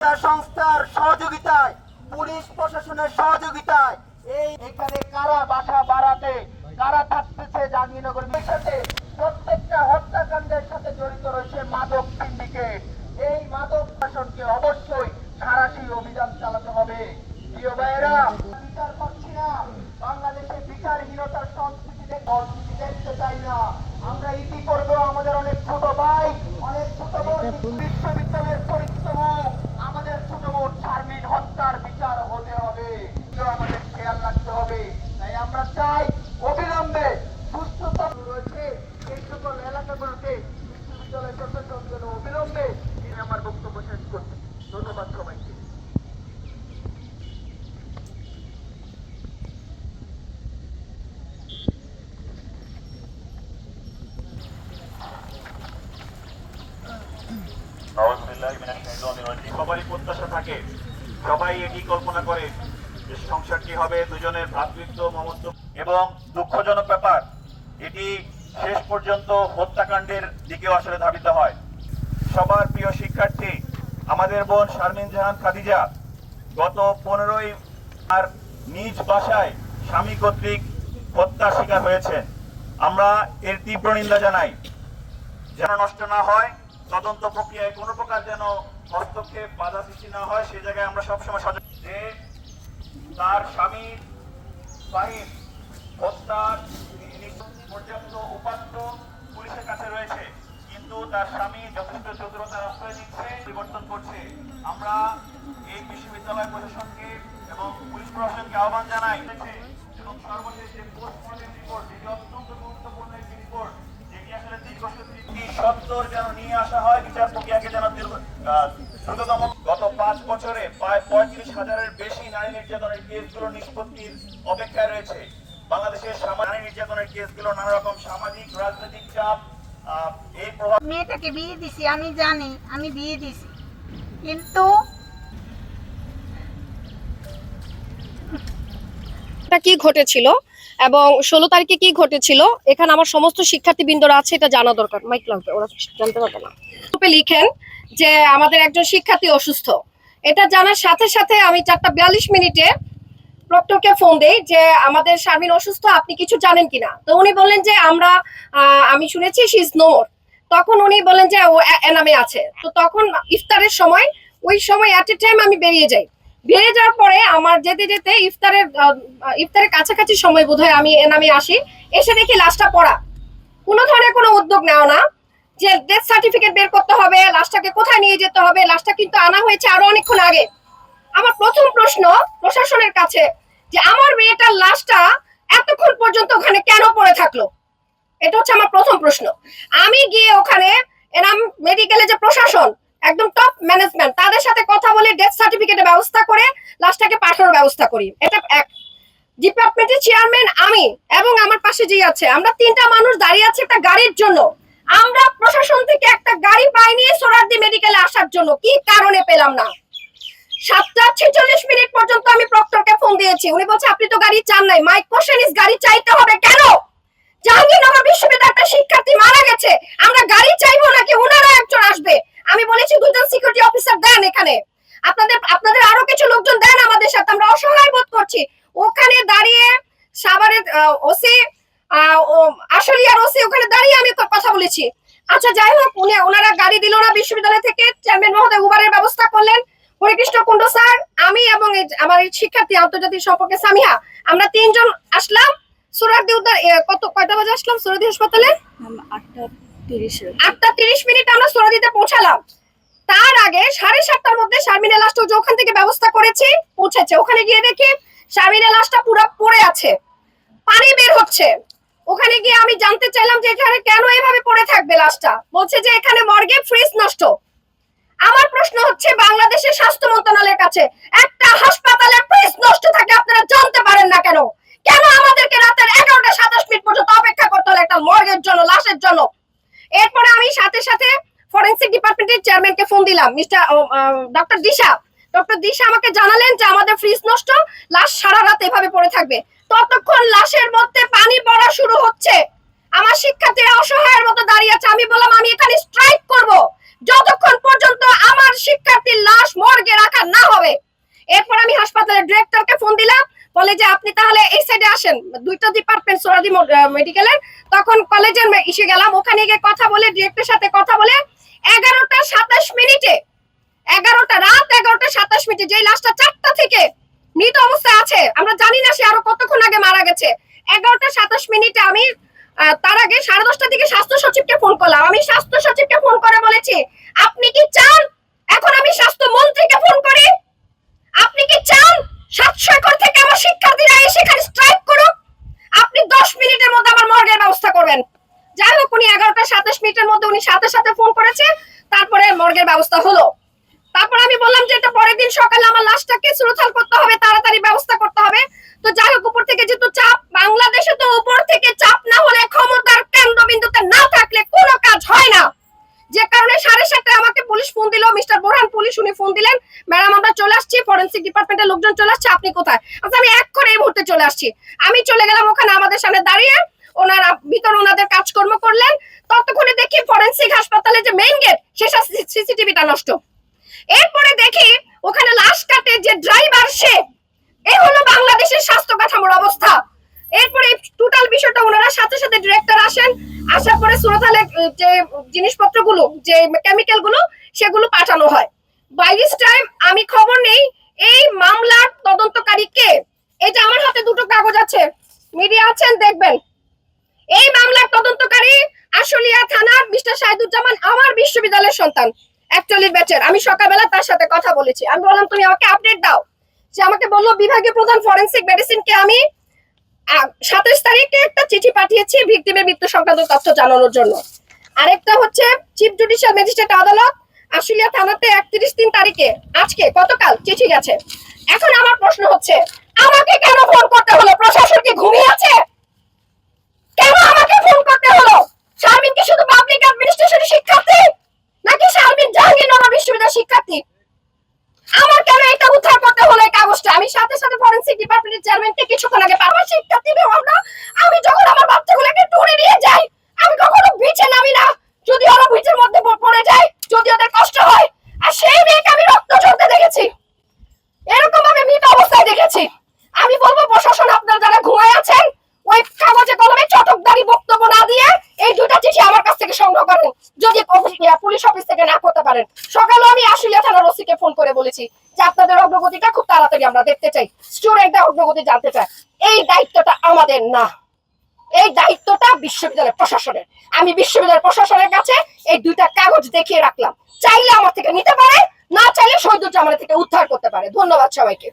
সংস্থার সহযোগিতায়, পুলিশ প্রশাসনের সহযোগিতায় এখানে কারা বাসা বাড়াতে, কারা থাকতেছে জাহাঙ্গীরনগরের সাথে, প্রত্যেকটা হত্যাকাণ্ডের সাথে জড়িত রয়েছে মাদক সিন্ডিকেট। এই মাদক শাসনকে অবশ্যই সাঁড়াশি অভিযান চালাতে হবে। প্রিয় ভাইয়েরা, বিচার পাচ্ছি না, বাংলাদেশে বিচারহীনতার সংস্কৃতি দেখতে চাই না। আমরা ইতি করবো আমাদের অনেক ছোট ভাই, অনেক ছোট বোন বিশ্ববিদ্যালয়ের চরিত্র, আমাদের ছোট বোন শারমিন হত্যার বিচার হতে হবে, আমাদের খেয়াল রাখতে হবে। তাই আমরা চাই অবিলম্বে সুস্থতা রয়েছে এই সকল এলাকাগুলোতে বিশ্ববিদ্যালয় প্রশাসন যেন অবিলম্বে। আমার বক্তব্য শেষ করছি। ধন্যবাদ সবাইকে। সবারই প্রত্যাশা থাকে, সবাই এটি কল্পনা করে যে সংসারটি হবে দুজনের ভ্রাতৃত্ব মমত্ব, এবং দুঃখজনক ব্যাপার এটি শেষ পর্যন্ত হত্যাকাণ্ডের দিকেও আসলে ধাবিত হয়। সবার প্রিয় শিক্ষার্থী আমাদের বোন শারমিন জাহান খাদিজা গত 15ই আর নিজ বাসায় স্বামী কর্তৃক হত্যার শিকার হয়েছেন। আমরা এর তীব্র নিন্দা জানাই। যেন নষ্ট না হয়, তদন্ত প্রক্রিয়ায় কোনো প্রকার যেন হস্তক্ষেপ বাধা সৃষ্টি না হয়, সেই জায়গায় আমরা সবসময় সচেতন যে তার স্বামী ফাহিম হত্যার পর্যাপ্ত উপাত্ত পুলিশের কাছে রয়েছে, কিন্তু তার স্বামী যথেষ্ট চতুরতার আশ্রয় নিচ্ছে, পরিবর্তন করছে। আমরা এই বিশ্ববিদ্যালয় প্রশাসনকে এবং পুলিশ প্রশাসনকে আহ্বান জানাই এবং সর্বশেষ যে পোস্টমর্টেম রিপোর্ট, যেটি অত্যন্ত গুরুত্বপূর্ণ একটি রিপোর্ট, যেটি আসলে দীর্ঘসূত্রী সত্তর যেন নিয়ে আসা হয়, বিচার প্রক্রিয়াকে যেন দ্রুততম। গত 5 বছরে প্রায় 35,000-এর বেশি নারী নির্যাতনের কেসগুলো নিষ্পত্তির অপেক্ষায় রয়েছে। বাংলাদেশের নারী নির্যাতনের কেসগুলো নানা রকম সামাজিক রাজনৈতিক চাপ এই প্রভাব। মেয়েটাকে বিয়ে দিছি, আমি জানি আমি বিয়ে দিছি, কিন্তু কি ঘটেছিল এবং 16 তারিখে কি ঘটেছিল এখানে আমার সমস্ত শিক্ষার্থীবৃন্দরা আছে, এটা জানা দরকার। মাইক লাগবে, ওরা জানতে পারবে না। লিখেন যে আমাদের একজন শিক্ষার্থী অসুস্থ, এটা জানার সাথে সাথে আমি 4:42 প্রক্টরকে ফোন দেই যে আমাদের শারমিন অসুস্থ, আপনি কিছু জানেন কিনা। তো উনি বললেন যে আমি শুনেছি শি ইজ নো মোর। তখন উনি বলেন যে ও এনামে আছে। তো তখন ইফতারের সময়, ওই সময় এট এ টাইম আমি বেরিয়ে যাওয়ার পরে আমার যেতে যেতে ইফতারের কাছাকাছি সময় বোধহয় আমি এনামে আসি, এসে দেখি লাশটা পড়া। কোনো ধরনের কোনো উদ্যোগ নেওয়া না যে ডেথ সার্টিফিকেট বের করতে হবে, লাশটাকে কোথায় নিয়ে যেতে হবে। লাশটা কিন্তু আনা হয়েছে আরো অনেকক্ষণ আগে। আমার প্রথম প্রশ্ন প্রশাসনের কাছে যে আমার মেয়েটার লাশটা এতক্ষণ পর্যন্ত ওখানে কেন পড়ে থাকলো, এটা হচ্ছে আমার প্রথম প্রশ্ন। আমি গিয়ে ওখানে এনাম মেডিকেলে যে প্রশাসন, একদম টপ ম্যানেজমেন্ট, তাদের সাথে কথা বলে ডেথ সার্টিফিকেটের ব্যবস্থা করে লাশটাকে পাঠানোর ব্যবস্থা করি। এটা এক। ডিপার্টমেন্টের চেয়ারম্যান আমি এবং আমার পাশে যে আছে, আমরা 3টা মানুষ দাঁড়িয়ে আছে একটা গাড়ির জন্য। আমরা প্রশাসন থেকে একটা গাড়ি পাইনি সোহরাওয়ার্দী মেডিকেলে আসার জন্য, কি কারণে পেলাম না। 7:46 পর্যন্ত আমি প্রক্টরকে ফোন দিয়েছি, উনি বলছে আপনি তো গাড়ি চান নাই। মাই কোশ্চেন ইজ গাড়ি চাইতে হবে কেন? জাহাঙ্গীরনগর বিশ্ববিদ্যালয়ের একটা শিক্ষার্থী মারা গেছে, আমরা গাড়ি চাইবো নাকি ওনারা একজন আসবে? আমি বলেছি 2জন সিকিউরিটি অফিসার দেন এখানে, আপনাদের আরো কিছু লোকজন দেন আমাদের সাথে, আমরা অসহায় বোধ করছি। ওখানে দাঁড়িয়ে সাভারের ওসি আশুলিয়ার ওসি ওখানে দাঁড়িয়ে আমি কথা বলেছি। আচ্ছা যাই হোক, ওনারা গাড়ি দিল না বিশ্ববিদ্যালয় থেকে। চেয়ারম্যান মহোদয় উবারের ব্যবস্থা করলেন। হরিকৃষ্ণ কুন্ডু স্যার, আমি এবং আমার শিক্ষার্থী আন্তর্জাতিক সম্পর্কে সামিহা, আমরা 3 জন আসলাম সোহরাওয়ার্দী উদ্যান। কয়টা বাজে আসলাম সোহরাওয়ার্দী হাসপাতালে? 8:30 আমরা সোহরাওয়ার্দীতে পৌঁছালাম। তার আগে 7:30টার মধ্যে শারমিনের লাশটা যে ওখান থেকে ব্যবস্থা করেছি পৌঁছেছে। ওখানে গিয়ে দেখি শারমিনের লাশটা পুরো পড়ে আছে, পানি বের হচ্ছে। ওখানে গিয়ে আমি জানতে চাইলাম যে এখানে কেন এভাবে পড়ে থাকবে লাশটা। বলছে যে এখানে মর্গে ফ্রিজ নষ্ট। আমার প্রশ্ন হচ্ছে বাংলাদেশের স্বাস্থ্য মন্ত্রণালয়ের কাছে, একটা হাসপাতালে ফ্রিজ নষ্ট থাকে আপনারা জানতে পারেন না কেন? কেন আমাদেরকে রাতের 11:27 পর্যন্ত অপেক্ষা করতে হলো একটা মর্গের জন্য, লাশের জন্য? এরপরে আমি সাথে সাথে ফরেনসিক ডিপার্টমেন্টের চেয়ারম্যানকে ফোন দিলাম, ডক্টর দিশা আমাকে জানালেন যে আমাদের ফ্রিজ নষ্ট, লাশ সারা রাত এভাবে পড়ে থাকবে। ততক্ষণ লাশের মধ্যে পানি পড়া শুরু হচ্ছে। আমার শিক্ষার্থীরা অসহায়ের মতো দাঁড়িয়ে আছে। আমি বললাম আমি এখানে স্ট্রাইক করব, যতক্ষণ পর্যন্ত আমার শিক্ষার্থীর লাশ মর্গে রাখা না হবে। এরপর আমি হাসপাতালের ডিরেক্টরকে ফোন দিলাম, বলে যে আপনি তাহলে এই সাইডে আসেন, দুইটা ডিপার্টমেন্ট সোরাদি মেডিকেলের। তখন কলেজের এসে গেলাম, ওখানে গিয়ে কথা বলে ডিরেক্টরের সাথে কথা বলে 11টা 27 মিনিটে, রাত 11টা 27 মিনিটে, যেই লাশটা 4টা থেকে মৃত অবস্থায় আছে, আমরা জানি না সে আরো কতক্ষণ আগে মারা গেছে। 11টা 27 মিনিটে আমি তার আগে 10:30টার দিকে স্বাস্থ্য সচিবকে ফোন করলাম। আমি স্বাস্থ্য সচিবকে ফোন করে বলেছি, আপনি কি চান এখন আমি স্বাস্থ্য মন্ত্রীকে ফোন করি? আপনি কি চান 700 একর থেকে আমার শিক্ষার্থীরা এসে এখানে স্ট্রাইক করুক? আপনি 10 মিনিটের মধ্যে আমার মর্গের ব্যবস্থা করবেন। যাই হোক, উনি 11টা 27 মিনিটের মধ্যে উনি সাথে সাথে ফোন করেছে, তারপরে মর্গের ব্যবস্থা হলো। তারপর আমি বললাম যে এটা পরের দিন সকালে আমার লাশটাকে সুরক্ষা করতে হবে, তাড়াতাড়ি ব্যবস্থা করতে হবে। তো যাই হোক, উপর থেকে যেহেতু চাপ, বাংলাদেশে তো উপর থেকে চাপ না হলে, ক্ষমতার কেন্দ্রবিন্দুতে না থাকলে কোনো কাজ হয় না। যে কারণে 7:30টায় আমাকে পুলিশ ফোন দিল, মিস্টার বোরহান পুলিশ, উনি ফোন দিলেন, ম্যাডাম আমরা চলে আসছি, ফরেনসিক ডিপার্টমেন্টের লোকজন চলে আসছে, আপনি কোথায়? আচ্ছা আমি এক্ষুনি এই মুহূর্তে চলে আসছি। আমি চলে গেলাম ওখানে, আমাদের সামনে দাঁড়িয়ে ওনারা ভিতর ওনাদের কাজকর্ম করলেন। ততক্ষণে দেখি ফরেনসিক হাসপাতালে যে মেইন গেট, সেটা সিসিটিভিটা নষ্ট। এরপরে দেখি ওখানে লাশ কাটে যে ড্রাইভার, সে এই হলো বাংলাদেশের স্বাস্থ্য কাঠামোর অবস্থা। এরপরে টোটাল বিষয়টা ওনারা সাথে সাথে ডিরেক্টর আসেন, আসার পরে সুরতালে যে জিনিসপত্রগুলো, যে কেমিক্যাল গুলো, সেগুলো পাঠানো হয়। বাই দিস টাইম আমি খবর নেই এই মামলার তদন্তকারী কে। এই যে আমার হাতে দুটো কাগজ আছে, মিডিয়া আছেন দেখবেন। এই মামলার তদন্তকারী আশুলিয়া থানার মিস্টার শাহিদুজ্জামান, আমার বিশ্ববিদ্যালয়ের সন্তান, 41 ব্যাচের। আমি সকালবেলা তার সাথে কথা বলেছি, আমি বললাম তুমি আমাকে আপডেট দাও। সে আমাকে বললো বিভাগীয় প্রধান ফরেনসিক মেডিসিনকে আমি 27 তারিখে একটা চিঠি পাঠিয়েছি ভিকটিমের মৃত্যু সংক্রান্ত তথ্য জানানোর জন্য। আরেকটা হচ্ছে চিফ জুডিশিয়াল ম্যাজিস্ট্রেট আদালত আশুলিয়া থানাতে 31 তারিখে, আজকে গতকাল চিঠি গেছে। এখন আমার প্রশ্ন হচ্ছে, আমাকে কেন ফোন করতে হলো? প্রশাসন কি ঘুমিয়ে আছে? কেন আমাকে ফোন করতে হলো? শারমিন কি শুধু পাবলিক অ্যাডমিনিস্ট্রেশনের শিক্ষার্থী, নাকি শারমিন জাহাঙ্গীরনগর বিশ্ববিদ্যালয়ের শিক্ষার্থী? আমার কেন এটা উদ্ধার করতে হলো এই কাগজটা? আমি সাথে সাথে ফরেনসিক ডিপার্টমেন্টের চেয়ারম্যানকে কিছুক্ষণ আগে পাবো। শিক্ষার্থী আমরা, আমি যখন আমার বাচ্চাগুলোকে টুরে নিয়ে যাই, আমি কখনো বিচে নামি না, যদি ওরা বিচের মধ্যে পড়ে যায়, যদি ওদের কষ্ট হয়। আর সেই মেয়েকে আমি রক্ত ঝরতে দেখেছি, এরকম ভাবে মৃত অবস্থায় দেখেছি। আমি বলবো প্রশাসন, আপনারা যারা ঘুমায় আছেন, ওই কাগজে কলমে চটকদারি বক্তব্য না দিয়ে এই দুইটা চিঠি আমার কাছ থেকে সংগ্রহ করেন, যদি পুলিশ অফিস থেকে না করতে পারেন। সকালে আমি আশুলিয়া থানার ওসিকে ফোন করে বলেছি যে আপনাদের অগ্রগতিটা খুব তাড়াতাড়ি আমরা দেখতে চাই, স্টুডেন্টদের অগ্রগতি জানতে চাই। এই দায়িত্বটা আমাদের না, এই দায়িত্বটা বিশ্ববিদ্যালয় প্রশাসনের। আমি বিশ্ববিদ্যালয় প্রশাসনের কাছে এই দুইটা কাগজ দেখিয়ে রাখলাম, চাইলে আমার থেকে নিতে পারে, না চাইলে শহীদুজ্জামানের থেকে উদ্ধার করতে পারে। ধন্যবাদ সবাইকে।